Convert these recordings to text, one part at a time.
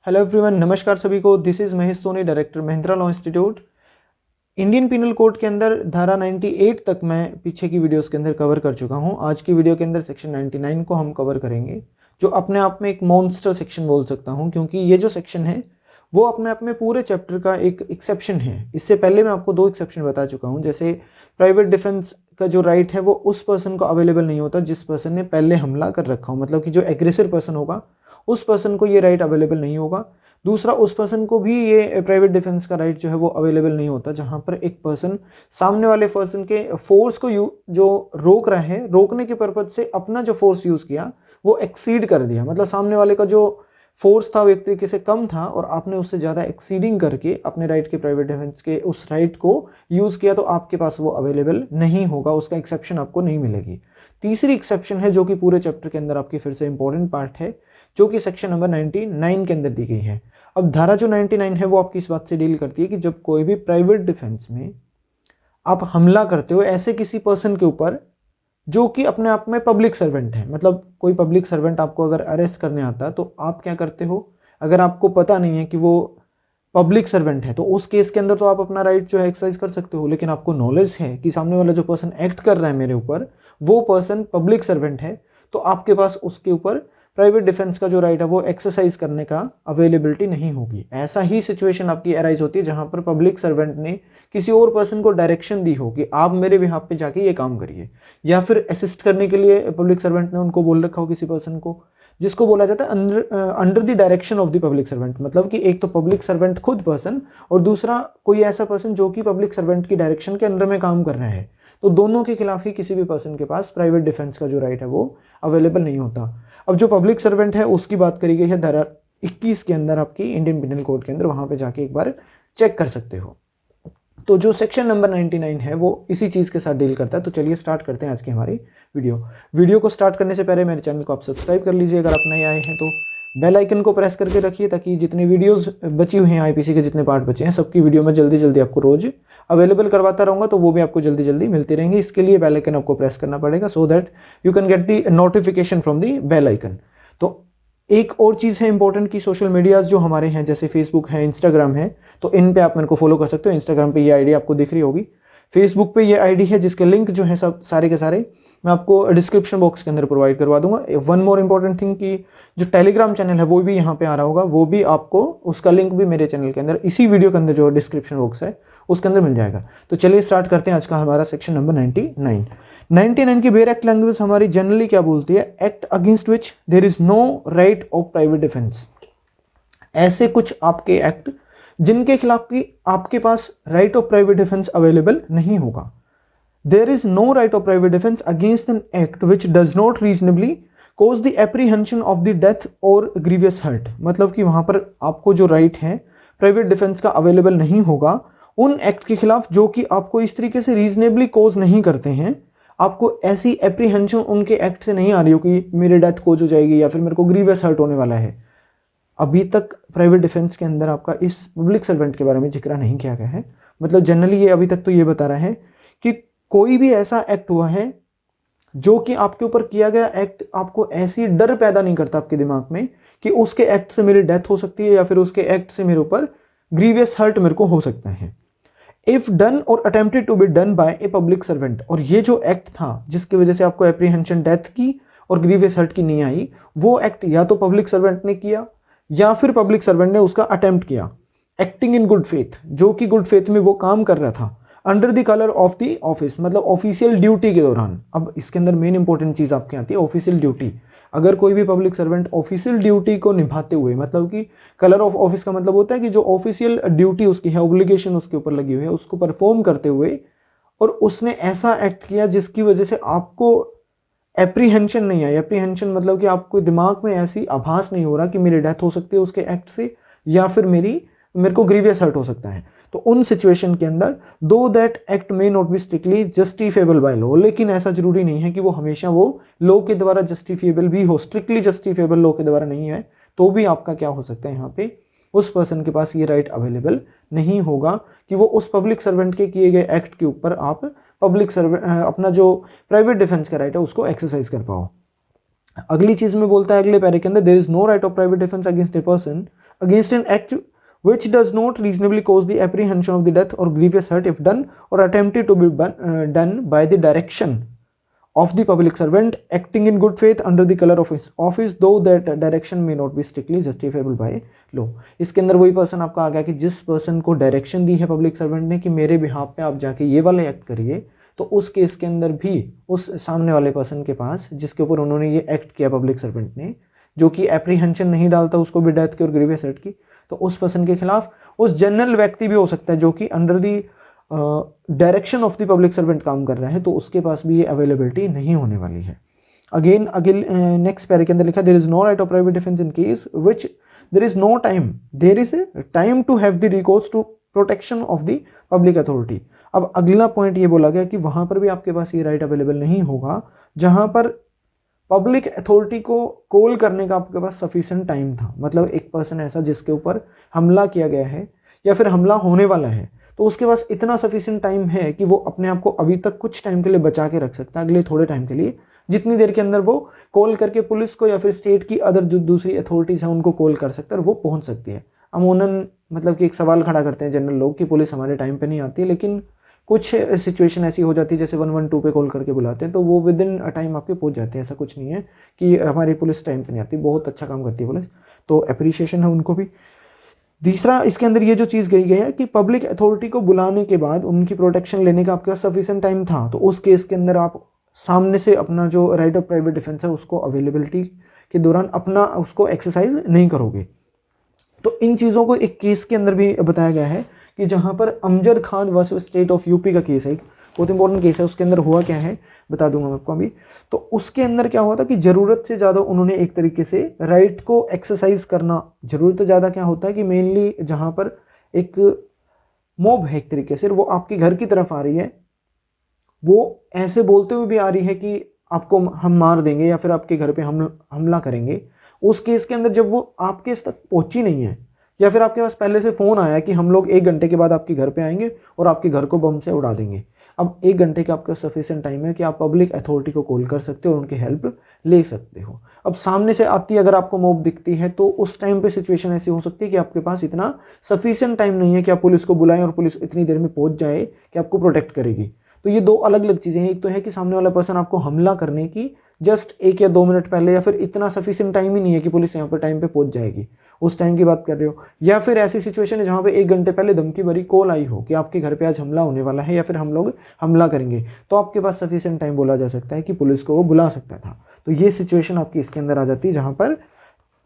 Hello everyone, नमस्कार सभी को। This is Mahesh Soni, director Mahindra law institute. Indian penal code के अंदर धारा 98 तक मैं पीछे की वीडियोस के अंदर कवर कर चुका हूं। आज की वीडियो के अंदर सेक्शन 99 को हम कवर करेंगे, जो अपने आप में एक मॉन्स्टर सेक्शन बोल सकता हूं, क्योंकि ये जो सेक्शन है वो अपने आप में पूरे चैप्टर का एक एक्सेप्शन है। इससे पहले मैं आपको 2 एक्सेप्शन बता चुका हूँ। जैसे प्राइवेट डिफेंस का जो राइट है वो उस पर्सन को अवेलेबल नहीं होता जिस पर्सन ने पहले हमला कर रखा हो, मतलब कि जो एग्रेसर पर्सन होगा उस पर्सन को ये राइट अवेलेबल नहीं होगा। दूसरा, उस पर्सन को भी ये प्राइवेट डिफेंस का राइट जो है वो अवेलेबल नहीं होता जहां पर एक पर्सन सामने वाले पर्सन के फोर्स को जो रोक रहा है, रोकने के पर्पज से अपना जो फोर्स यूज किया वो एक्सीड कर दिया। मतलब सामने वाले का जो फोर्स था वो एक तरीके से कम था और आपने उससे ज़्यादा एक्सीडिंग करके अपने राइट के, प्राइवेट डिफेंस के उस राइट को यूज़ किया, तो आपके पास वो अवेलेबल नहीं होगा, उसका एक्सेप्शन आपको नहीं मिलेगी। तीसरी एक्सेप्शन है जो कि पूरे चैप्टर के अंदर आपकी फिर से इंपॉर्टेंट पार्ट है, जो कि सेक्शन नंबर 99 के अंदर दी गई है। अब धारा जो 99 है वो आपकी इस बात से डील करती है कि जब कोई भी प्राइवेट डिफेंस में आप हमला करते हो ऐसे किसी पर्सन के ऊपर जो कि अपने आप में पब्लिक सर्वेंट है, मतलब कोई पब्लिक सर्वेंट आपको अगर अरेस्ट करने आता है तो आप क्या करते हो? अगर आपको पता नहीं है कि वो पब्लिक सर्वेंट है तो उस केस के अंदर तो आप अपना राइट जो है एक्सरसाइज कर सकते हो, लेकिन आपको नॉलेज है कि सामने वाला जो पर्सन एक्ट कर रहा है मेरे ऊपर वो पर्सन पब्लिक सर्वेंट है, तो आपके पास उसके ऊपर प्राइवेट डिफेंस का जो राइट है वो एक्सरसाइज करने का अवेलेबिलिटी नहीं होगी। ऐसा ही सिचुएशन आपकी अराइज होती है जहां पर पब्लिक सर्वेंट ने किसी और पर्सन को डायरेक्शन दी हो कि आप मेरे बिहाफ पे जाके ये काम करिए, या फिर असिस्ट करने के लिए पब्लिक सर्वेंट ने उनको बोल रखा हो किसी पर्सन को, जिसको बोला जाता है under the direction of the public servant. मतलब कि एक तो पब्लिक सर्वेंट खुद पर्सन और दूसरा कोई ऐसा पर्सन जो कि पब्लिक सर्वेंट की डायरेक्शन के अंडर में काम कर रहा है, तो दोनों के खिलाफ ही किसी भी पर्सन के पास प्राइवेट डिफेंस का जो राइट है वो अवेलेबल नहीं होता। अब जो पब्लिक सर्वेंट है उसकी बात करी गई है धारा 21 के अंदर आपकी इंडियन पिनल कोड के अंदर, वहां पे जाके एक बार चेक कर सकते हो। तो जो सेक्शन नंबर 99 है वो इसी चीज़ के साथ डील करता है। तो चलिए स्टार्ट करते हैं आज की हमारी वीडियो को स्टार्ट करने से पहले मेरे चैनल को आप सब्सक्राइब कर लीजिए, अगर आप नए आए हैं तो बेल आइकन को प्रेस करके रखिए ताकि जितनी वीडियोस बची हुई हैं, आईपीसी के जितने पार्ट बचे हैं, सबकी वीडियो में जल्दी जल्दी आपको रोज अवेलेबल करवाता रहूँगा, तो वो भी आपको जल्दी जल्दी मिलती रहेंगी। इसके लिए बेल आइकन आपको प्रेस करना पड़ेगा so that you can get the notification from the bell icon. तो एक और चीज़ है इंपॉर्टेंट कि सोशल मीडियाज जो हमारे हैं जैसे फेसबुक है, इंस्टाग्राम है, तो इन पे आप मेरे को फॉलो कर सकते हो। इंस्टाग्राम पे ये आईडी आपको दिख रही होगी, फेसबुक पे ये आईडी है, जिसके लिंक जो है सब सारे के सारे मैं आपको डिस्क्रिप्शन बॉक्स के अंदर प्रोवाइड करवा दूंगा। वन मोर इंपॉर्टेंट थिंग कि जो टेलीग्राम चैनल है वो भी यहाँ पे आ रहा होगा, वो भी आपको उसका लिंक भी मेरे चैनल के अंदर इसी वीडियो के अंदर जो डिस्क्रिप्शन बॉक्स है उसके अंदर मिल जाएगा। तो चलिए स्टार्ट करते हैं आज का हमारा सेक्शन नंबर 99 की बेयर एक्ट लैंग्वेज हमारी जनरली क्या बोलती है? Act against which there is no right of private defence. ऐसे कुछ आपके एक्ट जिनके खिलाफ भी आपके पास right of private defence available नहीं होगा। There is no right of private defence against an act which does not reasonably cause the apprehension of the death और ग्रीवियस हर्ट। मतलब कि वहां पर आपको जो राइट है प्राइवेट डिफेंस का अवेलेबल नहीं होगा उन एक्ट के खिलाफ जो कि आपको इस तरीके से रीजनेबली कोज नहीं करते हैं, आपको ऐसी एप्रीहेंशन उनके एक्ट से नहीं आ रही हो कि मेरे डेथ कोज हो जाएगी या फिर मेरे को ग्रीवियस हर्ट होने वाला है। अभी तक प्राइवेट डिफेंस के अंदर आपका इस पब्लिक सर्वेंट के बारे में जिक्र नहीं किया गया है। मतलब जनरली ये अभी तक तो ये बता रहा है कि कोई भी ऐसा एक्ट हुआ है जो कि आपके ऊपर किया गया एक्ट आपको ऐसी डर पैदा नहीं करता आपके दिमाग में कि उसके एक्ट से मेरी डेथ हो सकती है या फिर उसके एक्ट से मेरे ऊपर ग्रीवियस हर्ट मेरे को हो सकता है। इफ डन और attempted to be done by a public servant, और ये जो एक्ट था जिसकी वजह से आपको एप्रीहेंशन डेथ की और ग्रीवियस हर्ट की नहीं आई, वो एक्ट या तो पब्लिक सर्वेंट ने किया या फिर पब्लिक सर्वेंट ने उसका अटेम्प्ट किया, एक्टिंग इन गुड फेथ, जो कि गुड फेथ में वो काम कर रहा था under the colour of the office, मतलब ऑफिशियल ड्यूटी के दौरान। अब इसके अंदर मेन इंपॉर्टेंट चीज आपके आती है ऑफिशियल ड्यूटी। अगर कोई भी पब्लिक सर्वेंट ऑफिशियल ड्यूटी को निभाते हुए, मतलब कि कलर ऑफ ऑफिस का मतलब होता है कि जो ऑफिशियल ड्यूटी उसकी है, ऑब्लिगेशन उसके ऊपर लगी हुई है, उसको परफॉर्म करते हुए और उसने ऐसा एक्ट किया जिसकी वजह से आपको एप्रीहेंशन नहीं आई। एप्रीहेंशन मतलब कि आपको दिमाग में ऐसी आभास नहीं हो रहा कि मेरी डेथ हो सकती है उसके एक्ट से या फिर मेरे को ग्रीवियस हर्ट हो सकता है, तो उन सिचुएशन के अंदर दो that act may not be strictly justifiable by law, लेकिन ऐसा जरूरी नहीं है कि वो हमेशा वो लॉ के द्वारा जस्टिफिएबल भी हो, स्ट्रिक्टली जस्टिफिएबल लॉ के द्वारा नहीं है, तो भी आपका क्या हो सकता है, यहाँ पे उस पर्सन के पास ये राइट अवेलेबल नहीं होगा कि वो उस पब्लिक सर्वेंट के किए गए एक्ट के ऊपर आप पब्लिक सर्वेंट अपना जो प्राइवेट डिफेंस का राइट है उसको एक्सरसाइज कर पाओ। अगली चीज में बोलता है अगले पैरे के अंदर, there is no right of private defence against a person against an act which does not reasonably cause the apprehension of the death or grievous hurt if done or attempted to be done by the direction of the public servant acting in good faith under the color of his office, though that direction may not be strictly justifiable by law. इसके अंदर वही person आपका आ गया कि जिस person को direction दी है public servant ने कि मेरे बिहाफ पे आप जाके ये वाले एक्ट करिए, तो उस केस के अंदर भी उस सामने वाले पर्सन के पास जिसके ऊपर उन्होंने ये एक्ट किया पब्लिक सर्वेंट ने, जो कि एप्रीहेंशन नहीं डालता उसको भी डेथ की और ग्रीवियस हर्ट की, तो उस पर्सन के खिलाफ उस जनरल व्यक्ति भी हो सकता है जो कि under the direction of the public servant काम कर रहा है, तो उसके पास भी ये अवेलेबिलिटी नहीं होने वाली है. अगेन नेक्स्ट पैरे के अंदर लिखा there is no right of private defence in case which there is no time, there is a time to have the recourse to protection of the public authority. अब अगला पॉइंट ये बोला गया कि वहां पर भी आपके पास ये राइट अवेलेबल नहीं होगा जहां पर पब्लिक अथॉरिटी को कॉल करने का आपके पास सफिशिएंट टाइम था. मतलब एक पर्सन ऐसा जिसके ऊपर हमला किया गया है या फिर हमला होने वाला है, तो उसके पास इतना सफिशिएंट टाइम है कि वो अपने आप को अभी तक कुछ टाइम के लिए बचा के रख सकता है, अगले थोड़े टाइम के लिए, जितनी देर के अंदर वो कॉल करके पुलिस को या फिर स्टेट की अदर जो दूसरी अथॉरिटीज़ हैं उनको कॉल कर सकता है और वो पहुंच सकती है. अमूमन मतलब कि एक सवाल खड़ा करते हैं जनरल लोग कि पुलिस हमारे टाइम पे नहीं आती, लेकिन कुछ सिचुएशन ऐसी हो जाती है जैसे 112 पे कॉल करके बुलाते हैं तो वो विद इन टाइम आपके पहुंच जाते हैं. ऐसा कुछ नहीं है कि हमारी पुलिस टाइम पे नहीं आती, बहुत अच्छा काम करती है पुलिस, तो अप्रिशिएशन है उनको भी. तीसरा इसके अंदर ये जो चीज़ कही गई है कि पब्लिक अथॉरिटी को बुलाने के बाद उनकी प्रोटेक्शन लेने का आपके पास सफिशिएंट टाइम था, तो उस केस के अंदर आप सामने से अपना जो राइट ऑफ प्राइवेट डिफेंस है उसको अवेलेबिलिटी के दौरान अपना उसको एक्सरसाइज नहीं करोगे. तो इन चीज़ों को एक केस के अंदर भी बताया गया है कि जहाँ पर Amjad Khan versus state of UP का केस है, एक बहुत इंपॉर्टेंट केस है. उसके अंदर हुआ क्या है बता दूंगा मैं आपको अभी. तो उसके अंदर क्या हुआ था कि ज़रूरत से ज़्यादा उन्होंने एक तरीके से राइट को एक्सरसाइज करना, ज़रूरत से ज़्यादा क्या होता है कि मेनली जहाँ पर एक मॉब है एक तरीके से वो आपके घर की तरफ आ रही है, वो ऐसे बोलते हुए भी आ रही है कि आपको हम मार देंगे या फिर आपके घर पे हमला करेंगे. उस केस के अंदर जब वो आपके तक पहुंची नहीं है या फिर आपके पास पहले से फ़ोन आया कि हम लोग 1 घंटे के बाद आपके घर पे आएंगे और आपके घर को बम से उड़ा देंगे, अब 1 घंटे का आपका सफिशिएंट टाइम है कि आप पब्लिक अथॉरिटी को कॉल कर सकते हो और उनकी हेल्प ले सकते हो. अब सामने से आती अगर आपको मॉब दिखती है तो उस टाइम पे सिचुएशन ऐसी हो सकती है कि आपके पास इतना सफिशिएंट टाइम नहीं है कि आप पुलिस को बुलाएं और पुलिस इतनी देर में पहुंच जाए कि आपको प्रोटेक्ट करेगी. तो ये दो अलग अलग चीज़ें हैं. एक तो है कि सामने वाला पर्सन आपको हमला करने की जस्ट 1 या 2 मिनट पहले या फिर इतना सफिशिएंट टाइम ही नहीं है कि पुलिस यहाँ पर टाइम पे पहुंच जाएगी, उस टाइम की बात कर रहे हो. या फिर ऐसी सिचुएशन है जहाँ पे 1 घंटे पहले धमकी भरी कॉल आई हो कि आपके घर पे आज हमला होने वाला है या फिर हम लोग हमला करेंगे, तो आपके पास सफिशिएंट टाइम बोला जा सकता है कि पुलिस को वो बुला सकता था. तो ये सिचुएशन आपकी इसके अंदर आ जाती है जहाँ पर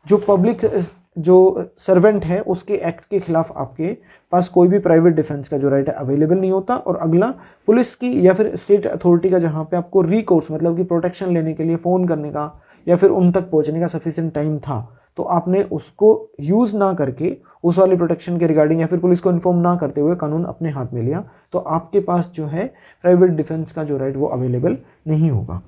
जो पब्लिक जो सर्वेंट है उसके एक्ट के खिलाफ आपके पास कोई भी प्राइवेट डिफेंस का जो राइट है अवेलेबल नहीं होता. और अगला पुलिस की या फिर स्टेट अथॉरिटी का जहाँ पे आपको रिकोर्स मतलब कि प्रोटेक्शन लेने के लिए फ़ोन करने का या फिर उन तक पहुँचने का सफिशिएंट टाइम था, तो आपने उसको यूज़ ना करके उस वाली प्रोटेक्शन के रिगार्डिंग या फिर पुलिस को इन्फॉर्म ना करते हुए कानून अपने हाथ में लिया, तो आपके पास जो है प्राइवेट डिफेंस का जो राइट वो अवेलेबल नहीं होगा.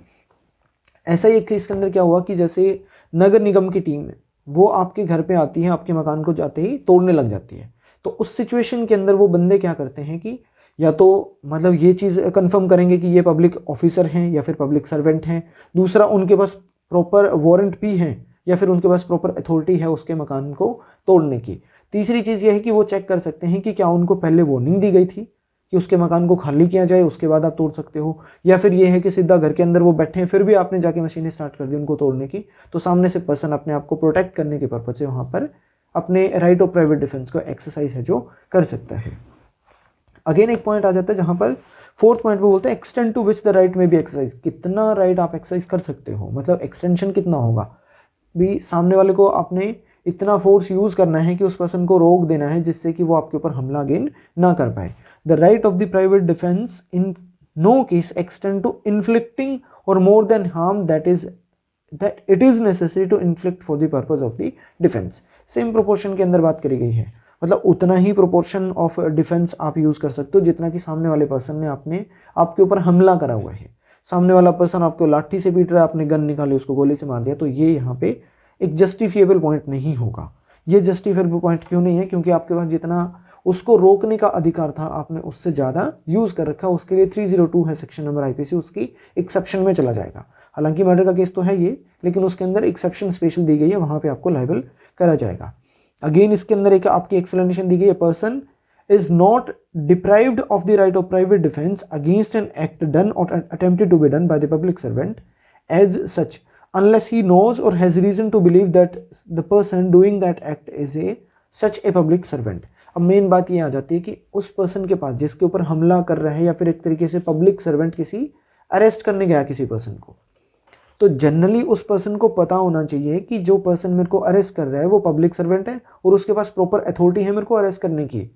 ऐसा ही एक केस के अंदर क्या हुआ कि जैसे नगर निगम की टीम है वो आपके घर पे आती है, आपके मकान को जाते ही तोड़ने लग जाती है. तो उस सिचुएशन के अंदर वो बंदे क्या करते हैं कि या तो मतलब ये चीज़ कंफर्म करेंगे कि ये पब्लिक ऑफिसर हैं या फिर पब्लिक सर्वेंट हैं, दूसरा उनके पास प्रॉपर वारंट भी हैं या फिर उनके पास प्रॉपर अथॉरिटी है उसके मकान को तोड़ने की. तीसरी चीज़ ये है कि वो चेक कर सकते हैं कि क्या उनको पहले वार्निंग दी गई थी कि उसके मकान को खाली किया जाए उसके बाद आप तोड़ सकते हो, या फिर ये है कि सीधा घर के अंदर वो बैठे हैं फिर भी आपने जाके मशीनें स्टार्ट कर दी उनको तोड़ने की, तो सामने से पर्सन अपने आप को प्रोटेक्ट करने के पर्पज से वहाँ पर अपने राइट ऑफ प्राइवेट डिफेंस को एक्सरसाइज है जो कर सकता है. अगेन एक पॉइंट आ जाता है जहाँ पर 4th पॉइंट पे बोलते हैं extend to which the right may be exercise. कितना राइट आप एक्सरसाइज कर सकते हो, मतलब एक्सटेंशन कितना होगा भी. सामने वाले को आपने इतना फोर्स यूज़ करना है कि उस पर्सन को रोक देना है जिससे कि वो आपके ऊपर हमला अगेन ना कर पाए. The right of the private defense in no case extend to inflicting or more than harm that it is necessary to inflict for the purpose of the defense. Same proportion के अंदर बात करी गई है, मतलब उतना ही प्रोपोर्शन ऑफ डिफेंस आप use कर सकते हो जितना कि सामने वाले पर्सन ने आपके ऊपर हमला करा हुआ है. सामने वाला पर्सन आपको लाठी से पीट रहा है, आपने गन निकाली उसको गोली से मार दिया, तो ये यहाँ पे एक जस्टिफिएबल पॉइंट नहीं होगा. ये जस्टिफिएबल पॉइंट क्यों नहीं है, क्योंकि आपके पास जितना उसको रोकने का अधिकार था आपने उससे ज़्यादा यूज़ कर रखा. उसके लिए 302 है सेक्शन नंबर आईपीसी, उसकी एक्सेप्शन में चला जाएगा. हालांकि मर्डर का केस तो है ये, लेकिन उसके अंदर एक्सेप्शन स्पेशल दी गई है, वहाँ पे आपको लायबल करा जाएगा. अगेन इसके अंदर एक आपकी एक्सप्लेनेशन दी गई है, person is not deprived of the right of private defense against an act done or attempted to be done by the public servant as such unless he knows or has reason to believe that the person doing that act is a such a public servant। अब main बात ये आ जाती है कि उस person के पास जिसके ऊपर हमला कर रहा है या फिर एक तरीके से पब्लिक सर्वेंट किसी अरेस्ट करने गया किसी पर्सन को, तो जनरली उस पर्सन को पता होना चाहिए कि जो पर्सन मेरे को अरेस्ट कर रहा है वो पब्लिक सर्वेंट है और उसके पास प्रॉपर अथॉरिटी है मेरे को अरेस्ट करने की।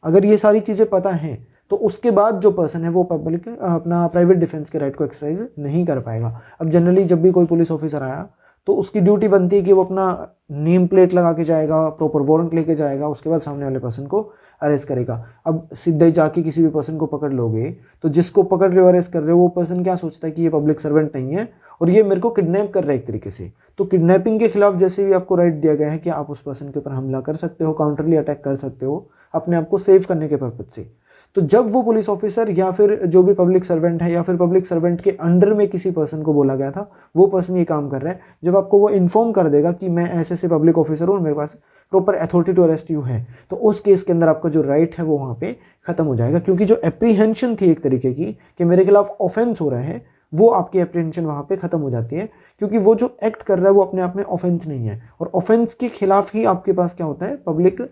अगर ये सारी चीज़ें पता हैं तो उसके बाद जो पर्सन है वो पब्लिक अपना प्राइवेट डिफेंस के राइट को एक्सरसाइज नहीं कर पाएगा। अब जनरली जब भी कोई पुलिस ऑफिसर आया तो उसकी ड्यूटी बनती है कि वो अपना नेम प्लेट लगा के जाएगा, प्रॉपर वारंट लेके जाएगा, उसके बाद सामने वाले पर्सन को अरेस्ट करेगा। अब सीधे जाके किसी भी पर्सन को पकड़ लोगे तो जिसको पकड़ रहे हो अरेस्ट कर रहे हो वो पर्सन क्या सोचता है कि ये पब्लिक सर्वेंट नहीं है और ये मेरे को किडनैप कर रहा है एक तरीके से। तो किडनैपिंग के खिलाफ जैसे भी आपको राइट दिया गया है कि आप उस पर्सन के ऊपर हमला कर सकते हो, काउंटरली अटैक कर सकते हो अपने आप को सेव करने के पर्पज से। तो जब वो पुलिस ऑफिसर या फिर जो भी पब्लिक सर्वेंट है या फिर पब्लिक सर्वेंट के अंडर में किसी पर्सन को बोला गया था वो पर्सन ये काम कर रहा है, जब आपको वो इन्फॉर्म कर देगा कि मैं ऐसे ऐसे पब्लिक ऑफिसर हूँ और मेरे पास proper authority to arrest you है, तो उस केस के अंदर आपका जो राइट है वो वहाँ पे खत्म हो जाएगा। क्योंकि जो एप्रीहेंशन थी एक तरीके की कि मेरे खिलाफ ऑफेंस हो रहा है, वो आपकी एप्रीहेंशन वहाँ पे खत्म हो जाती है। क्योंकि वो जो एक्ट कर रहा है वो अपने आप में ऑफेंस नहीं है और ऑफेंस के खिलाफ ही आपके पास क्या होता है, पब्लिक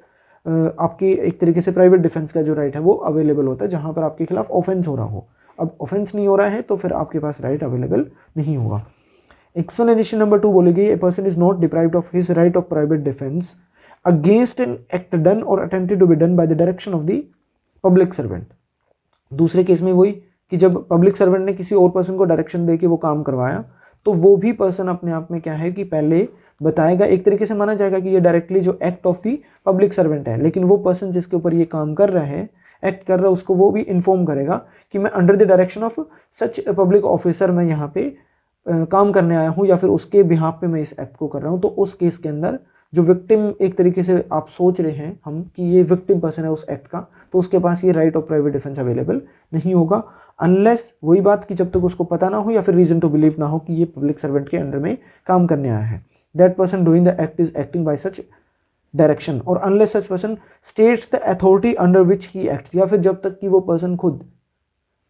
आपकी एक तरीके से प्राइवेट डिफेंस का जो राइट है वो अवेलेबल होता है जहाँ पर आपके खिलाफ ऑफेंस हो रहा हो। अब ऑफेंस नहीं हो रहा है तो फिर आपके पास राइट अवेलेबल नहीं होगा। एक्सप्लेनेशन नंबर 2 बोलेगी, a person is not deprived of his right of private defence against an act done और attempted to be done by the direction of the public servant. दूसरे केस में वही कि जब public servant ने किसी और पर्सन को डायरेक्शन दे के वो काम करवाया तो वो भी पर्सन अपने आप में क्या है कि पहले बताएगा, एक तरीके से माना जाएगा कि ये डायरेक्टली जो act of the public servant है, लेकिन वो पर्सन जिसके ऊपर ये काम कर रहा है, एक्ट कर रहा है, उसको वो भी इन्फॉर्म करेगा कि मैं under the direction of such public officer मैं यहाँ पे काम करने आया हूँ या फिर उसके बिहाफ पे मैं इस एक्ट को कर रहा हूँ। तो उस केस के अंदर जो विक्टिम एक तरीके से आप सोच रहे हैं हम कि ये विक्टिम पर्सन है उस एक्ट का, तो उसके पास ये right of private defence available नहीं होगा अनलेस वही बात कि जब तक उसको पता ना हो या फिर रीजन टू बिलीव ना हो कि ये पब्लिक सर्वेंट के अंडर में काम करने आया है। That person doing the act is acting by such direction और unless such person states the authority under which he acts, या फिर जब तक कि वो पर्सन खुद,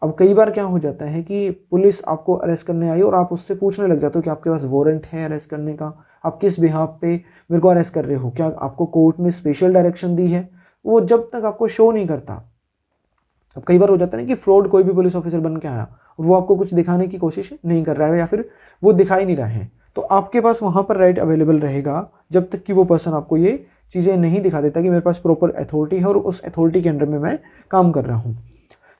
अब कई बार क्या हो जाता है कि पुलिस आपको अरेस्ट करने आई और आप उससे पूछने लग जाते हो कि आपके पास वारंट है अरेस्ट करने का, आप किस बिहाफ पे मेरे को अरेस्ट कर रहे हो, क्या आपको कोर्ट में स्पेशल डायरेक्शन दी है, वो जब तक आपको शो नहीं करता। अब कई बार हो जाता है ना कि फ्रॉड कोई भी पुलिस ऑफिसर बन के आया और वो आपको कुछ दिखाने की कोशिश नहीं कर रहा है या फिर वो दिखा ही नहीं रहा है, तो आपके पास वहाँ पर राइट अवेलेबल रहेगा जब तक कि वो पर्सन आपको ये चीज़ें नहीं दिखा देता कि मेरे पास प्रॉपर अथॉरिटी है और उस अथॉरिटी के अंडर में मैं काम कर रहा हूँ।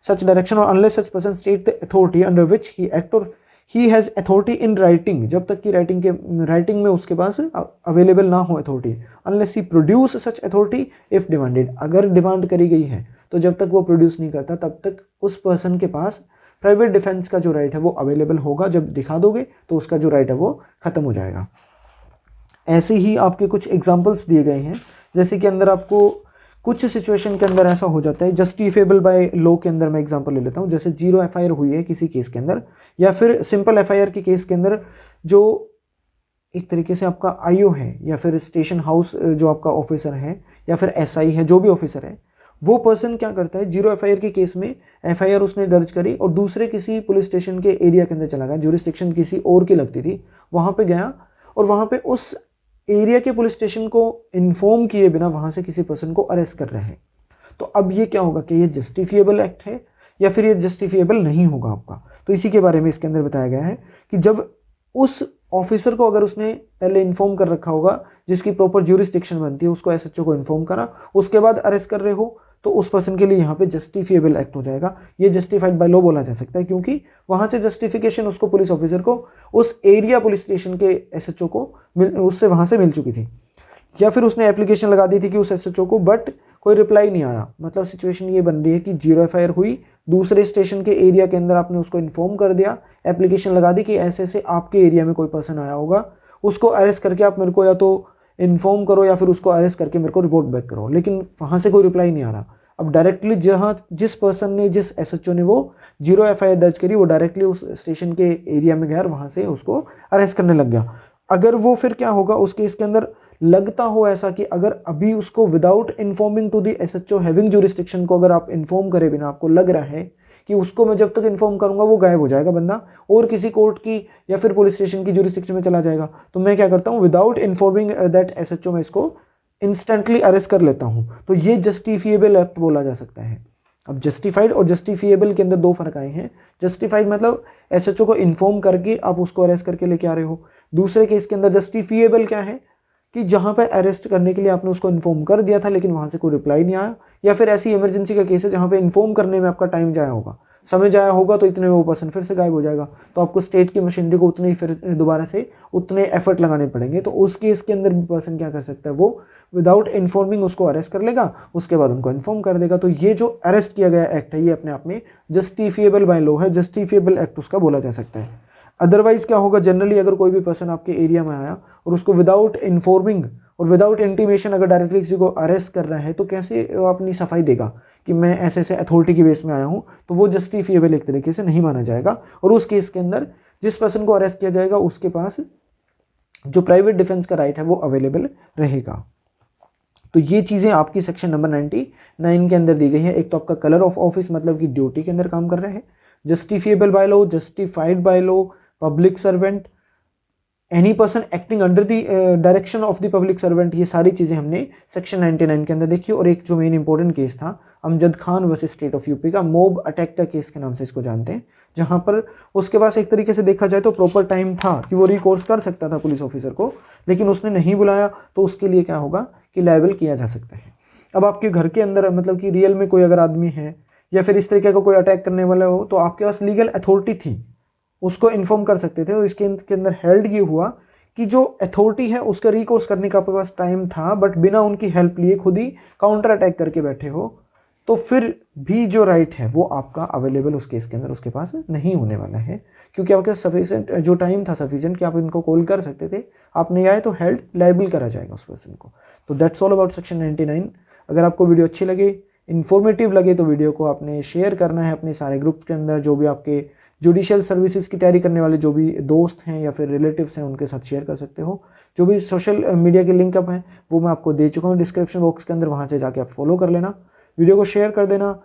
सच डायरेक्शन और unless such person state the authority under which he act और he has authority in writing, जब तक कि राइटिंग में उसके पास अवेलेबल ना हो authority, unless he produce such authority if demanded, अगर डिमांड करी गई है तो जब तक वो प्रोड्यूस नहीं करता तब तक उस पर्सन के पास प्राइवेट डिफेंस का जो राइट है वो अवेलेबल होगा। जब दिखा दोगे तो उसका जो राइट है वो खत्म हो जाएगा। ऐसे ही आपके कुछ एग्जांपल्स दिए गए हैं, जैसे कि अंदर आपको कुछ सिचुएशन के अंदर ऐसा हो जाता है जस्टिफिएबल बाय लॉ के अंदर मैं एग्जांपल ले लेता हूँ, जैसे 0 एफआईआर हुई है किसी केस के अंदर या फिर सिंपल एफआईआर के केस के अंदर जो एक तरीके से आपका आईओ है या फिर स्टेशन हाउस जो आपका ऑफिसर है या फिर एसआई है, जो भी ऑफिसर है, वो पर्सन क्या करता है 0 एफआईआर के केस में एफआईआर उसने दर्ज करी और दूसरे किसी पुलिस स्टेशन के एरिया के अंदर चला गया, ज्यूरिसडिक्शन किसी और की लगती थी, वहाँ पे गया और वहाँ पे उस एरिया के पुलिस स्टेशन को इन्फॉर्म किए बिना वहाँ से किसी पर्सन को अरेस्ट कर रहे हैं। तो अब ये क्या होगा कि ये जस्टिफिएबल एक्ट है या फिर ये जस्टिफिएबल नहीं होगा आपका। तो इसी के बारे में इसके अंदर बताया गया है कि जब उस ऑफिसर को अगर उसने पहले इन्फॉर्म कर रखा होगा, जिसकी प्रॉपर ज्यूरिसडिक्शन बनती है, उसको एसएचओ को इन्फॉर्म करा, उसके बाद अरेस्ट कर रहे हो, तो उस पर्सन के लिए यहाँ पे जस्टिफिएबल एक्ट हो जाएगा। ये जस्टिफाइड बाय लॉ बोला जा सकता है क्योंकि वहाँ से जस्टिफिकेशन उसको पुलिस ऑफिसर को उस एरिया पुलिस स्टेशन के एसएचओ को उससे वहाँ से मिल चुकी थी, या फिर उसने एप्लीकेशन लगा दी थी कि उस एसएचओ को, बट कोई रिप्लाई नहीं आया। मतलब सिचुएशन ये बन रही है कि 0 एफआईआर हुई, दूसरे स्टेशन के एरिया के अंदर आपने उसको इन्फॉर्म कर दिया, एप्लीकेशन लगा दी कि ऐसे ऐसे आपके एरिया में कोई पर्सन आया होगा, उसको अरेस्ट करके आप मेरे को या तो इन्फॉर्म करो या फिर उसको अरेस्ट करके मेरे को रिपोर्ट बैक करो, लेकिन वहाँ से कोई रिप्लाई नहीं आ रहा। अब डायरेक्टली जिस पर्सन ने, जिस एसएचओ ने वो 0 एफआईआर दर्ज करी, वो डायरेक्टली उस स्टेशन के एरिया में गया और वहाँ से उसको अरेस्ट करने लग गया। अगर वो फिर क्या होगा उस केस के अंदर लगता हो ऐसा कि अगर अभी उसको without informing to the SHO having jurisdiction को अगर आप इन्फॉर्म करे बिना, आपको लग रहा है कि उसको मैं जब तक इन्फॉर्म करूंगा वो गायब हो जाएगा बंदा और किसी कोर्ट की या फिर पुलिस स्टेशन की ज्यूरिसडिक्शन में चला जाएगा, तो मैं क्या करता हूँ, विदाउट इन्फॉर्मिंग दैट एसएचओ मैं इसको इंस्टेंटली अरेस्ट कर लेता हूँ। तो ये जस्टिफिएबल एक्ट बोला जा सकता है। अब जस्टिफाइड और जस्टिफिएबल के अंदर दो फर्क आए हैं। जस्टिफाइड मतलब एसएचओ को इन्फॉर्म करके आप उसको अरेस्ट करके लेके आ रहे हो। दूसरे केस के अंदर जस्टिफिएबल क्या है कि जहां पर अरेस्ट करने के लिए आपने उसको इन्फॉर्म कर दिया था लेकिन वहां से कोई रिप्लाई नहीं आया, या फिर ऐसी इमरजेंसी का केस है जहां पे इन्फॉर्म करने में आपका टाइम जाया होगा, समय जाया होगा, तो इतने में वो पर्सन फिर से गायब हो जाएगा, तो आपको स्टेट की मशीनरी को उतने ही फिर दोबारा से उतने एफर्ट लगाने पड़ेंगे। तो उस केस के अंदर भी पर्सन क्या कर सकता है, वो विदाउट इन्फॉर्मिंग उसको अरेस्ट कर लेगा, उसके बाद उनको इन्फॉर्म कर देगा। तो ये जो अरेस्ट किया गया एक्ट है ये अपने आप में जस्टिफिएबल बाय लॉ है, जस्टिफिएबल एक्ट उसका बोला जा सकता है। अदरवाइज क्या होगा, जनरली अगर कोई भी पर्सन आपके एरिया में आया और उसको विदाउट इन्फॉर्मिंग और विदाउट इंटीमेशन अगर डायरेक्टली किसी को अरेस्ट कर रहा है, तो कैसे वो अपनी सफाई देगा कि मैं ऐसे ऐसे अथॉरिटी की बेस में आया हूँ, तो वो जस्टिफिएबल एक तरीके से नहीं माना जाएगा। और उस केस के अंदर जिस पर्सन को अरेस्ट किया जाएगा उसके पास जो प्राइवेट डिफेंस का राइट है वो अवेलेबल रहेगा। तो ये चीज़ें आपकी सेक्शन नंबर 99 के अंदर दी गई है। एक तो आपका कलर ऑफ ऑफिस मतलब कि ड्यूटी के अंदर काम कर रहे हैं, justifiable by law, justified by law, public servant, any person acting under the direction of the public servant, ये सारी चीज़ें हमने सेक्शन 99 के अंदर देखी। और एक जो मेन इंपॉर्टेंट केस था Amjad Khan versus state of UP का, मोब अटैक का केस के नाम से इसको जानते हैं, जहां पर उसके पास एक तरीके से देखा जाए तो प्रॉपर टाइम था कि वो रिकोर्स कर सकता था पुलिस ऑफिसर को, लेकिन उसने नहीं बुलाया, तो उसके लिए क्या होगा कि लायबल किया जा सकता है। अब आपके घर के अंदर मतलब कि रियल में कोई अगर आदमी है या फिर इस तरीके का कोई अटैक करने वाला हो, तो आपके पास लीगल अथॉरिटी थी, उसको इन्फॉर्म कर सकते थे। तो इसके अंदर हेल्ड ये हुआ कि जो अथॉरिटी है उसका रिकोर्स करने का आपके पास टाइम था, बट बिना उनकी हेल्प लिए खुद ही काउंटर अटैक करके बैठे हो, तो फिर भी जो राइट है वो आपका अवेलेबल उस केस के अंदर उसके पास नहीं होने वाला है, क्योंकि आपके सफिशिएंट जो टाइम था सफिशिएंट कि आप इनको कॉल कर सकते थे, आप नहीं आए तो हेल्ड लायबल करा जाएगा उस पर्सन को। तो दैट्स ऑल अबाउट सेक्शन 99। अगर आपको वीडियो अच्छी लगे, इन्फॉर्मेटिव लगे, तो वीडियो को आपने शेयर करना है अपने सारे ग्रुप के अंदर, जो भी आपके जुडिशियल सर्विसेज की तैयारी करने वाले जो भी दोस्त हैं या फिर रिलेटिव्स हैं उनके साथ शेयर कर सकते हो। जो भी सोशल मीडिया के लिंक अप हैं वो मैं आपको दे चुका हूँ डिस्क्रिप्शन बॉक्स के अंदर, वहाँ से जाके आप फॉलो कर लेना, वीडियो को शेयर कर देना,